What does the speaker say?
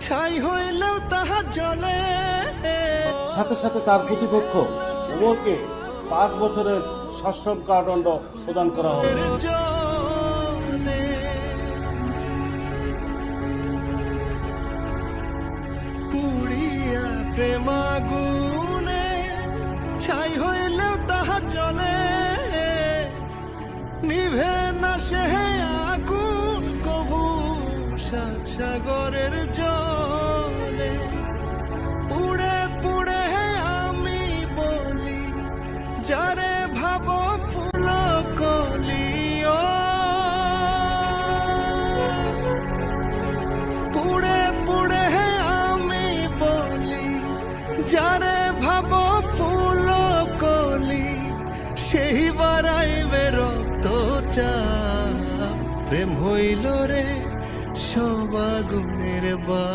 ছাই হইলেও তাহা জ্বলে। সাথে সাথে তার প্রতিপক্ষ উমরকে 5 বছরের সশ্রম কারাদণ্ড প্রদান করা হয়। জলে পুড়িয়া প্রেমাগুনে ছাই হইলেও তাহা জ্বলে। নিভে না সে আগুন কবু সাত সাগরের জলে। পুড়ে পুড়ে আমি বলি যারে ভাবো ফুল কলিও। পুড়ে পুড়ে আমি বলি যারে ভাবো ফুল কলি। সেই বারাইবে রক্ত চাপ, প্রেম হইল রে সব আগুনের বা।